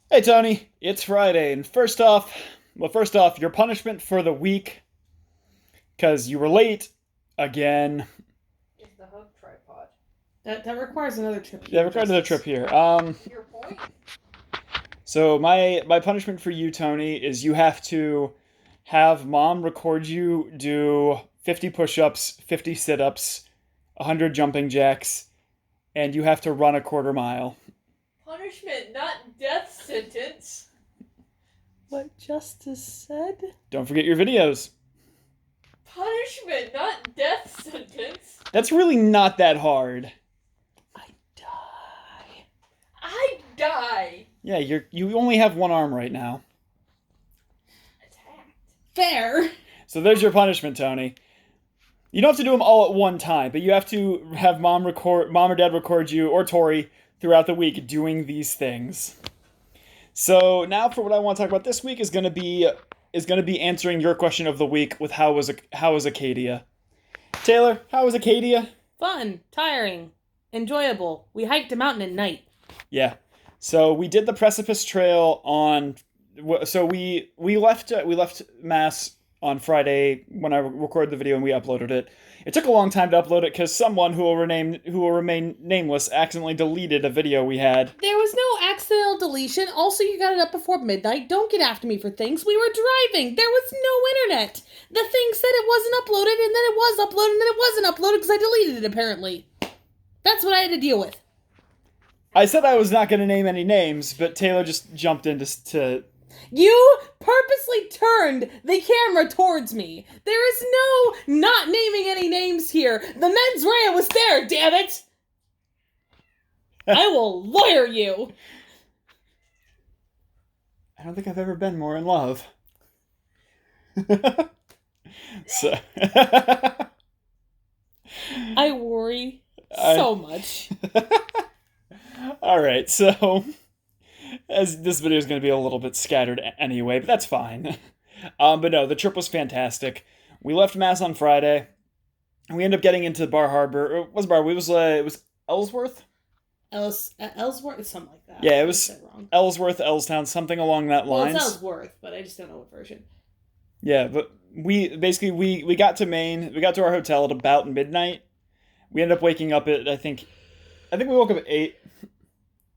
Hey Tony, it's Friday, and first off, your punishment for the week, because you were late again. Is the hug tripod. That requires another trip Yeah, here, we're going to the trip Justice. here. Your point? So my punishment for you, Tony, is you have to have mom record you do 50 push-ups, 50 sit-ups, 100 jumping jacks, and you have to run a quarter mile. Punishment, not death sentence. What Justice said? Don't forget your videos. Punishment, not death sentence. That's really not that hard. I die. I die. Yeah, you only have one arm right now. Attacked. Fair. So there's your punishment, Tony. You don't have to do them all at one time, but you have to have mom or dad record you, or Tori, throughout the week doing these things. So now for what I want to talk about this week is going to be answering your question of the week with how was Acadia. Taylor, how was Acadia? Fun. Tiring. Enjoyable. We hiked a mountain at night. Yeah. So we did the Precipice Trail on. So we left Mass on Friday when I recorded the video and we uploaded it. It took a long time to upload it because someone who will remain nameless accidentally deleted a video we had. There was no accidental deletion. Also, you got it up before midnight. Don't get after me for things. We were driving. There was no internet. The thing said it wasn't uploaded, and then it was uploaded, and then it wasn't uploaded because I deleted it, apparently. That's what I had to deal with. I said I was not going to name any names, but Taylor just jumped in to. You purposely turned the camera towards me. There is no not naming any names here. The mens rea was there, damn it! I will lawyer you. I don't think I've ever been more in love. So. I worry so much. All right, so as this video is going to be a little bit scattered anyway, but that's fine. But no, the trip was fantastic. We left Mass on Friday. We ended up getting into Bar Harbor. It was Bar. It was Ellsworth. Ellsworth, something like that. Yeah, it I was said wrong. Ellsworth, Ellstown, something along that Well, lines. it's Ellsworth, but I just don't know what version. Yeah, but we got to Maine. We got to our hotel at about midnight. We ended up waking up at I think we woke up at 8,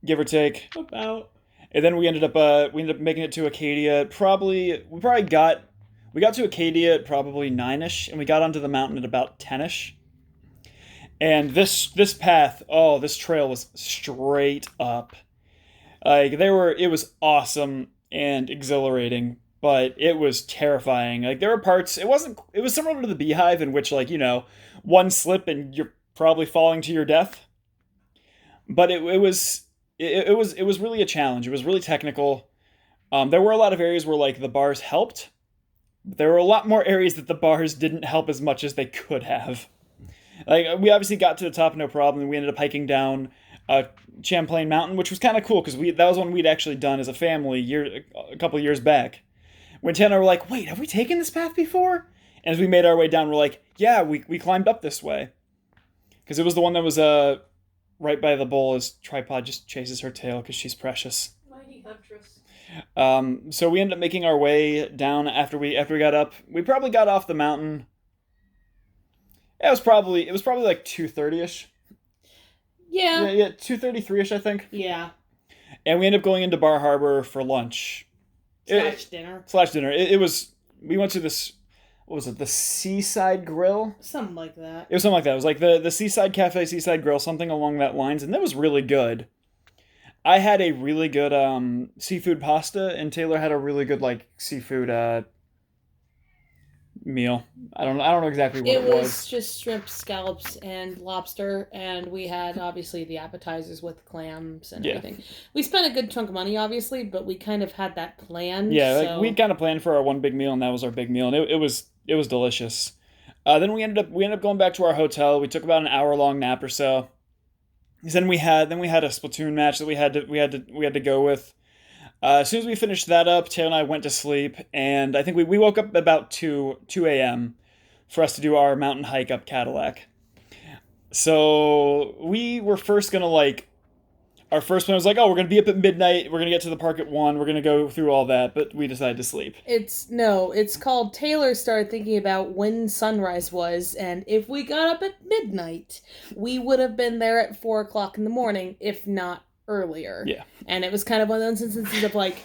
give or take. About. And then we ended up making it to Acadia. We got to Acadia at probably 9ish, and we got onto the mountain at about 10ish. And this trail was straight up. It was awesome and exhilarating, but it was terrifying. Like there were parts. It was similar to the Beehive, in which one slip and you're probably falling to your death. But it was really a challenge. It was really technical. There were a lot of areas where the bars helped, but there were a lot more areas that the bars didn't help as much as they could have. Like we obviously got to the top no problem, and we ended up hiking down Champlain Mountain, which was kind of cool because that was one we'd actually done as a family a couple of years back. When Tanner were like, "Wait, have we taken this path before?" And as we made our way down, we're like, "Yeah, we climbed up this way," because it was the one that was right by the bowl as Tripod just chases her tail because she's precious. Mighty Huntress. So we ended up making our way down after we got up. We probably got off the mountain. It was probably like 2:30ish. Yeah. Yeah, 2:33ish, I think. Yeah. And we ended up going into Bar Harbor for lunch. Slash dinner. Slash dinner. We went to this, what was it, the Seaside Grill? Something like that. It was something like that. It was like the Seaside Cafe, Seaside Grill, something along that lines, and that was really good. I had a really good seafood pasta, and Taylor had a really good seafood meal. I don't know exactly what it It was was. just shrimp, scallops, and lobster, and we had obviously the appetizers with clams and Yeah. everything. We spent a good chunk of money, obviously, but we kind of had that planned. Yeah, so... we kind of planned for our one big meal, and that was our big meal, and it was delicious. Then we ended up going back to our hotel. We took about an hour long nap or so. Then we had a Splatoon match that we had to go with. As soon as we finished that up, Taylor and I went to sleep, and I think we woke up about 2 a.m. for us to do our mountain hike up Cadillac. So we were first gonna our first plan was like, oh, we're going to be up at midnight. We're going to get to the park at 1. We're going to go through all that. But we decided to sleep. It's called Taylor started thinking about when sunrise was, and if we got up at midnight, we would have been there at 4 o'clock in the morning, if not earlier. Yeah. And it was kind of one of those instances of like,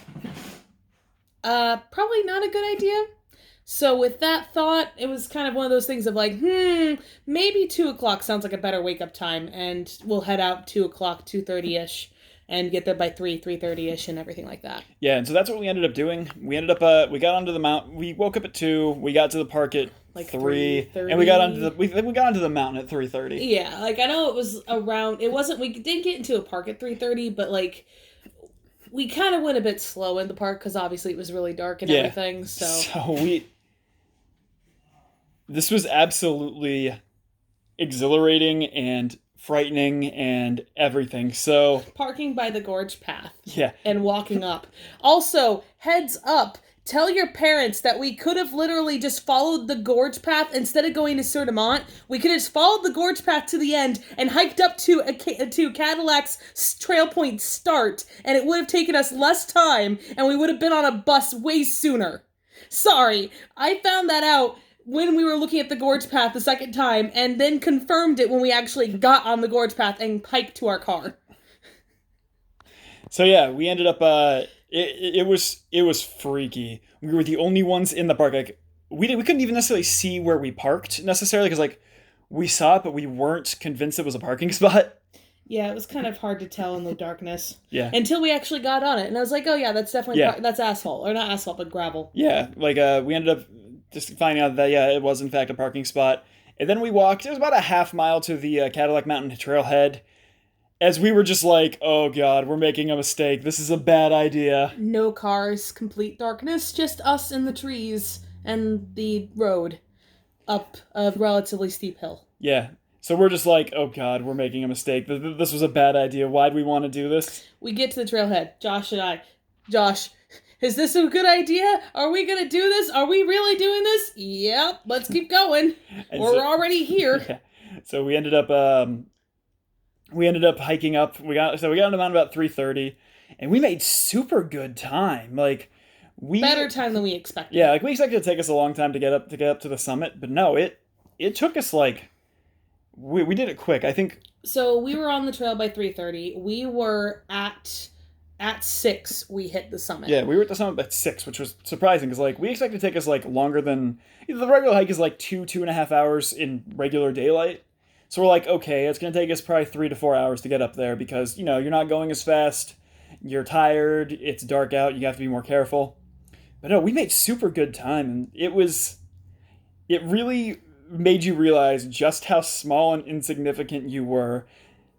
probably not a good idea. So with that thought, it was kind of one of those things of like, maybe 2 o'clock sounds like a better wake-up time, and we'll head out 2 o'clock, 2:30-ish, and get there by 3:30-ish, and everything like that. Yeah, and so that's what we ended up doing. We ended up, we got onto the mountain. We woke up at 2. We got to the park at Like 3, 3:30. and we got onto we got onto the mountain at 3:30. Yeah, like I know it was around. It wasn't. We didn't get into a park at 3:30, but like we kind of went a bit slow in the park because obviously it was really dark and everything. So this was absolutely exhilarating and frightening and everything. So parking by the gorge path. Yeah. And walking up. Also, heads up. Tell your parents that we could have literally just followed the gorge path instead of going to Sur de Mont. We could have just followed the gorge path to the end and hiked up to Cadillac's Trail Point start, and it would have taken us less time, and we would have been on a bus way sooner. Sorry, I found that out when we were looking at the gorge path the second time, and then confirmed it when we actually got on the gorge path and hiked to our car. So yeah, we ended up. It was freaky. We were the only ones in the park. Like we couldn't even necessarily see where we parked necessarily because like we saw it, but we weren't convinced it was a parking spot. Yeah, it was kind of hard to tell in the darkness. Yeah. Until we actually got on it, and I was like, oh yeah, that's definitely that's asphalt, or not asphalt, but gravel. Yeah, like we ended up just finding out that it was in fact a parking spot, and then we walked. It was about a half mile to the Cadillac Mountain Trailhead. As we were just like, oh god, we're making a mistake. This is a bad idea. No cars, complete darkness, just us and the trees and the road up a relatively steep hill. Yeah. So we're just like, oh god, we're making a mistake. This was a bad idea. Why'd we want to do this? We get to the trailhead. Josh and I. Josh, is this a good idea? Are we going to do this? Are we really doing this? Yep, let's keep going. We're already here. Yeah. So we ended up hiking up. We got on the mountain about 3:30, and we made super good time. Like better time than we expected. Yeah, like we expected it to take us a long time to get up to the summit, but no, it took us like we did it quick. I think. So we were on the trail by 3:30. We were at 6. We hit the summit. Yeah, we were at the summit at 6, which was surprising because like we expected to take us like longer than the regular hike is like 2.5 hours in regular daylight. So we're like, okay, it's going to take us probably 3 to 4 hours to get up there because, you're not going as fast, you're tired, it's dark out, you have to be more careful. But no, we made super good time, and it really made you realize just how small and insignificant you were.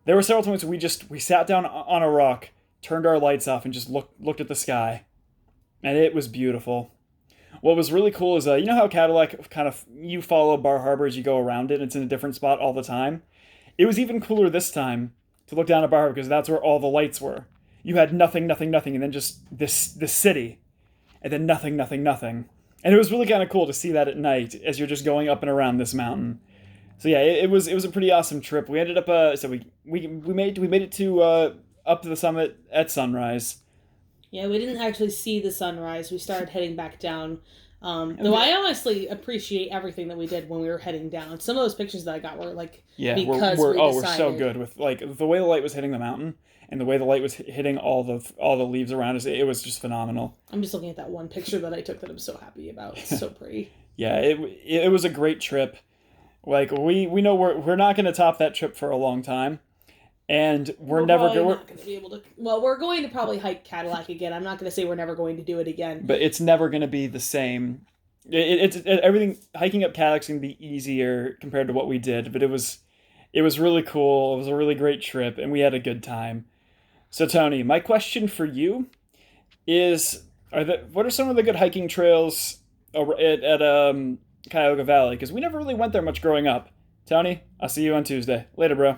There were several times we sat down on a rock, turned our lights off, and just looked at the sky. And it was beautiful. What was really cool is, you know how Cadillac kind of, you follow Bar Harbor as you go around it, and it's in a different spot all the time? It was even cooler this time to look down at Bar Harbor because that's where all the lights were. You had nothing, and then just this city, and then nothing. And it was really kind of cool to see that at night as you're just going up and around this mountain. So yeah, it was a pretty awesome trip. We ended up, we made it to, up to the summit at sunrise. Yeah, we didn't actually see the sunrise. We started heading back down. Though I honestly appreciate everything that we did when we were heading down. Some of those pictures that I got were like we're so good with like the way the light was hitting the mountain and the way the light was hitting all the leaves around us. It was just phenomenal. I'm just looking at that one picture that I took that I'm so happy about. It's so pretty. Yeah, it was a great trip. Like we know we're not going to top that trip for a long time. And we're never going to be able to. Well, we're going to probably hike Cadillac again. I'm not going to say we're never going to do it again. But it's never going to be the same. It's everything. Hiking up Cadillac's going to be easier compared to what we did. But it was really cool. It was a really great trip, and we had a good time. So Tony, my question for you is: what are some of the good hiking trails at Cuyahoga Valley? Because we never really went there much growing up. Tony, I'll see you on Tuesday. Later, bro.